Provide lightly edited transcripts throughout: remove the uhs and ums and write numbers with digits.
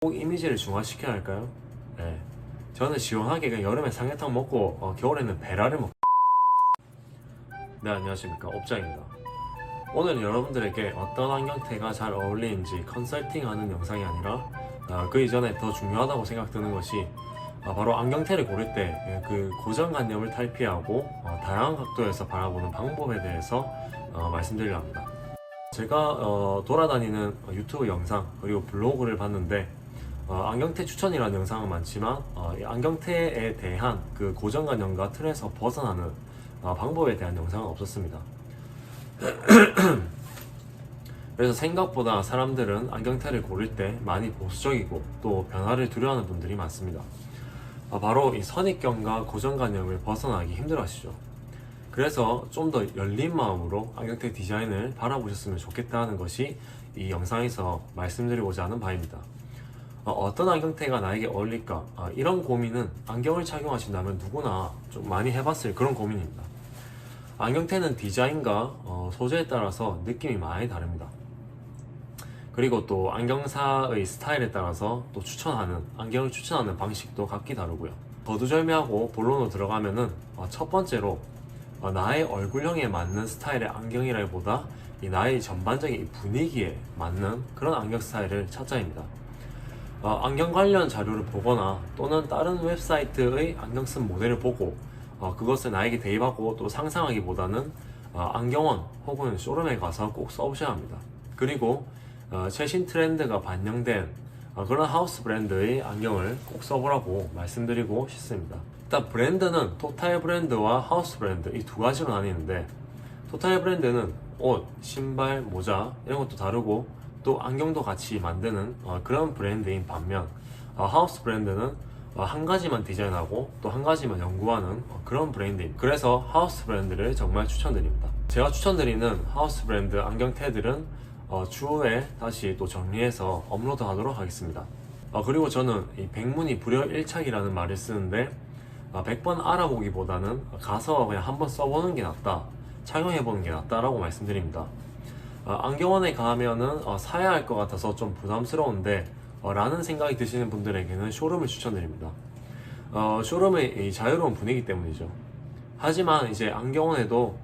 꼭 이미지를 중화시켜야 할까요? 네. 저는 시원하게 그냥 여름에 삼계탕 먹고 겨울에는 베라를 먹고. 네, 안녕하십니까, 옵장입니다. 오늘은 여러분들에게 어떤 안경테가 잘 어울리는지 컨설팅하는 영상이 아니라 그 이전에 더 중요하다고 생각드는 것이 바로 안경테를 고를 때 그 고정관념을 탈피하고 다양한 각도에서 바라보는 방법에 대해서 말씀드리려 합니다. 제가 돌아다니는 유튜브 영상 그리고 블로그를 봤는데 안경테 추천이라는 영상은 많지만 이 안경테에 대한 그 고정관념과 틀에서 벗어나는 방법에 대한 영상은 없었습니다. 그래서 생각보다 사람들은 안경테를 고를 때 많이 보수적이고 또 변화를 두려워하는 분들이 많습니다. 바로 이 선입견과 고정관념을 벗어나기 힘들어하시죠. 그래서 좀 더 열린 마음으로 안경테 디자인을 바라보셨으면 좋겠다는 것이 이 영상에서 말씀드리고자 하는 바입니다. 어떤 안경테가 나에게 어울릴까? 이런 고민은 안경을 착용하신다면 누구나 좀 많이 해봤을 그런 고민입니다. 안경테는 디자인과 소재에 따라서 느낌이 많이 다릅니다. 그리고 또 안경사의 스타일에 따라서 또 안경을 추천하는 방식도 각기 다르고요. 거두절미하고 본론으로 들어가면은 첫 번째로 나의 얼굴형에 맞는 스타일의 안경이라기보다 나의 전반적인 분위기에 맞는 그런 안경 스타일을 찾자입니다. 안경 관련 자료를 보거나 또는 다른 웹사이트의 안경 쓴 모델을 보고 그것을 나에게 대입하고 또 상상하기보다는 안경원 혹은 쇼룸에 가서 꼭 써보셔야 합니다. 그리고 최신 트렌드가 반영된 그런 하우스 브랜드의 안경을 꼭 써보라고 말씀드리고 싶습니다. 일단 브랜드는 토탈 브랜드와 하우스 브랜드 이 두 가지로 나뉘는데, 토탈 브랜드는 옷, 신발, 모자 이런 것도 다르고 또 안경도 같이 만드는 그런 브랜드인 반면 하우스 브랜드는 한 가지만 디자인하고 또 한 가지만 연구하는 그런 브랜드입니다. 그래서 하우스 브랜드를 정말 추천드립니다. 제가 추천드리는 하우스 브랜드 안경테들은 추후에 다시 또 정리해서 업로드 하도록 하겠습니다. 그리고 저는 이 백문이 불여일착이라는 말을 쓰는데 100번 알아보기보다는 가서 그냥 한번 써보는 게 낫다, 착용해보는 게 낫다라고 말씀드립니다. 안경원에 가면은 사야 할 것 같아서 좀 부담스러운데 라는 생각이 드시는 분들에게는 쇼룸을 추천드립니다. 쇼룸의 이 자유로운 분위기 때문이죠. 하지만 이제 안경원에도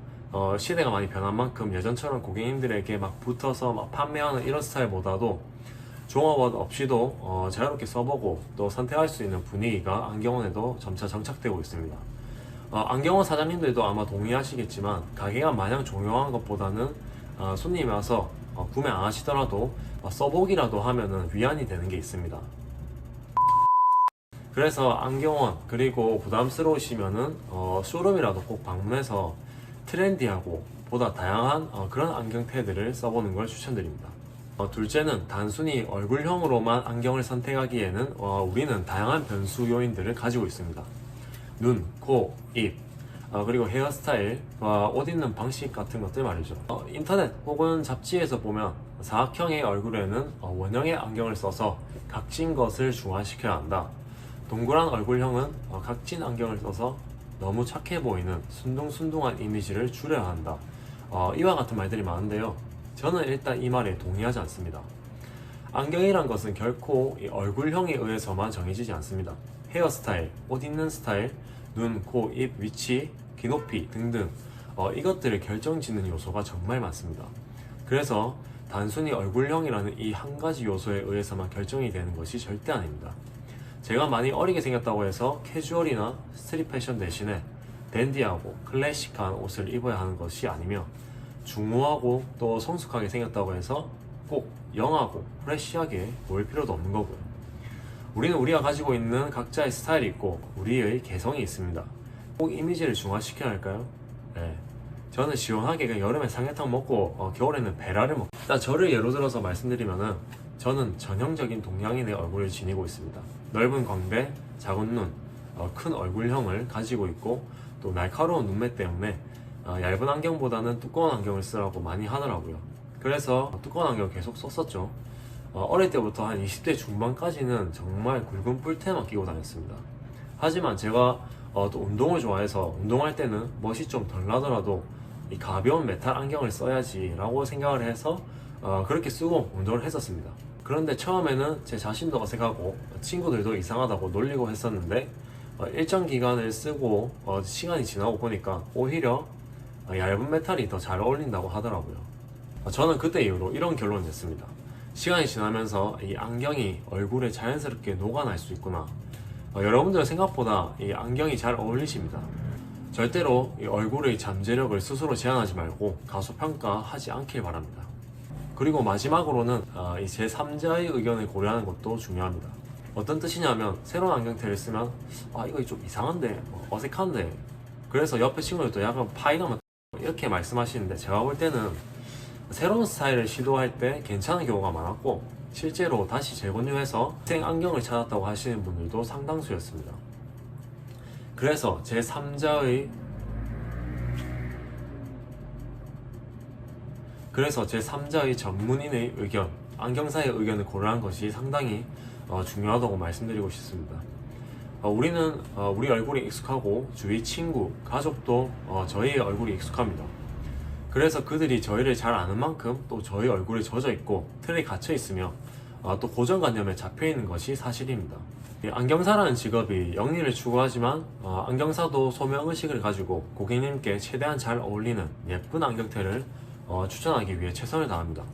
시대가 많이 변한 만큼 예전처럼 고객님들에게 막 붙어서 막 판매하는 이런 스타일보다도 종합원 없이도 자유롭게 써보고 또 선택할 수 있는 분위기가 안경원에도 점차 정착되고 있습니다. 안경원 사장님들도 아마 동의하시겠지만 가게가 마냥 조용한 것보다는 손님이 와서 구매 안 하시더라도 써보기라도 하면은 위안이 되는 게 있습니다. 그래서 안경원 그리고 부담스러우시면은 쇼룸이라도 꼭 방문해서 트렌디하고 보다 다양한 그런 안경테들을 써보는 걸 추천드립니다. 둘째는 단순히 얼굴형으로만 안경을 선택하기에는 우리는 다양한 변수 요인들을 가지고 있습니다. 눈, 코, 입, 그리고 헤어스타일, 옷 입는 방식 같은 것들 말이죠. 인터넷 혹은 잡지에서 보면 사각형의 얼굴에는 원형의 안경을 써서 각진 것을 중화시켜야 한다. 동그란 얼굴형은 각진 안경을 써서 너무 착해 보이는 순둥순둥한 이미지를 줄여야 한다. 이와 같은 말들이 많은데요. 저는 일단 이 말에 동의하지 않습니다. 안경이란 것은 결코 이 얼굴형에 의해서만 정해지지 않습니다. 헤어스타일, 옷 입는 스타일, 눈, 코, 입, 위치, 귀높이 등등 이것들을 결정짓는 요소가 정말 많습니다. 그래서 단순히 얼굴형이라는 이 한 가지 요소에 의해서만 결정이 되는 것이 절대 아닙니다. 제가 많이 어리게 생겼다고 해서 캐주얼이나 스트릿 패션 대신에 댄디하고 클래식한 옷을 입어야 하는 것이 아니며, 중후하고 또 성숙하게 생겼다고 해서 꼭 영하고 프레시하게 보일 필요도 없는 거고요. 우리는 우리가 가지고 있는 각자의 스타일이 있고 우리의 개성이 있습니다. 꼭 이미지를 중화시켜야 할까요? 네. 저는 시원하게 그냥 여름에 삼계탕 먹고 겨울에는 베라를 먹고. 일단 저를 예로 들어서 말씀드리면은 저는 전형적인 동양인의 얼굴을 지니고 있습니다. 넓은 광대, 작은 눈, 큰 얼굴형을 가지고 있고 또 날카로운 눈매 때문에 얇은 안경보다는 두꺼운 안경을 쓰라고 많이 하더라고요. 그래서 두꺼운 안경 계속 썼었죠. 어릴 때부터 한 20대 중반까지는 정말 굵은 뿔테만 끼고 다녔습니다. 하지만 제가 또 운동을 좋아해서 운동할 때는 멋이 좀 덜 나더라도 이 가벼운 메탈 안경을 써야지 라고 생각을 해서 그렇게 쓰고 운동을 했었습니다. 그런데 처음에는 제 자신도 어색하고 친구들도 이상하다고 놀리고 했었는데 일정 기간을 쓰고 시간이 지나고 보니까 오히려 얇은 메탈이 더 잘 어울린다고 하더라고요. 저는 그때 이후로 이런 결론을 냈습니다. 시간이 지나면서 이 안경이 얼굴에 자연스럽게 녹아날 수 있구나. 여러분들은 생각보다 이 안경이 잘 어울리십니다. 절대로 이 얼굴의 잠재력을 스스로 제한하지 말고 가소평가하지 않길 바랍니다. 그리고 마지막으로는 이 제3자의 의견을 고려하는 것도 중요합니다. 어떤 뜻이냐면 새로운 안경테를 쓰면 이거 좀 이상한데 어색한데 그래서 옆에 친구들도 약간 파이나면 이렇게 말씀하시는데 제가 볼 때는 새로운 스타일을 시도할 때 괜찮은 경우가 많았고 실제로 다시 재건류해서 생 안경을 찾았다고 하시는 분들도 상당수였습니다. 그래서 제3자의 전문인의 의견, 안경사의 의견을 고려한 것이 상당히 중요하다고 말씀드리고 싶습니다. 우리는 우리 얼굴이 익숙하고 주위 친구, 가족도 저희의 얼굴이 익숙합니다. 그래서 그들이 저희를 잘 아는 만큼 또 저희 얼굴이 젖어 있고 틀에 갇혀 있으며 또 고정관념에 잡혀 있는 것이 사실입니다. 안경사라는 직업이 영리를 추구하지만 안경사도 소명의식을 가지고 고객님께 최대한 잘 어울리는 예쁜 안경테를 추천하기 위해 최선을 다합니다.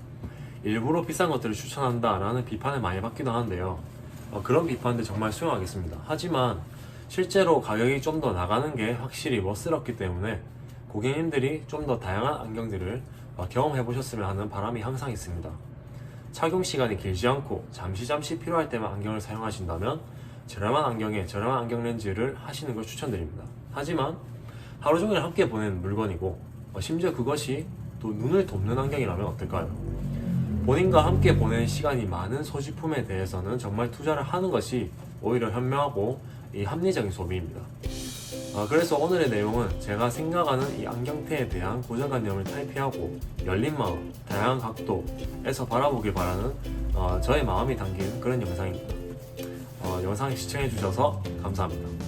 일부러 비싼 것들을 추천한다라는 비판을 많이 받기도 하는데요. 그런 비판들 정말 수용하겠습니다. 하지만 실제로 가격이 좀 더 나가는 게 확실히 멋스럽기 때문에 고객님들이 좀 더 다양한 안경들을 경험해 보셨으면 하는 바람이 항상 있습니다. 착용 시간이 길지 않고 잠시 필요할 때만 안경을 사용하신다면 저렴한 안경에 저렴한 안경 렌즈를 하시는 걸 추천드립니다. 하지만 하루 종일 함께 보내는 물건이고 심지어 그것이 또 눈을 돕는 안경이라면 어떨까요? 본인과 함께 보내는 시간이 많은 소지품에 대해서는 정말 투자를 하는 것이 오히려 현명하고 합리적인 소비입니다. 그래서 오늘의 내용은 제가 생각하는 이 안경테에 대한 고정관념을 탈피하고 열린 마음, 다양한 각도에서 바라보길 바라는 저의 마음이 담긴 그런 영상입니다. 영상 시청해주셔서 감사합니다.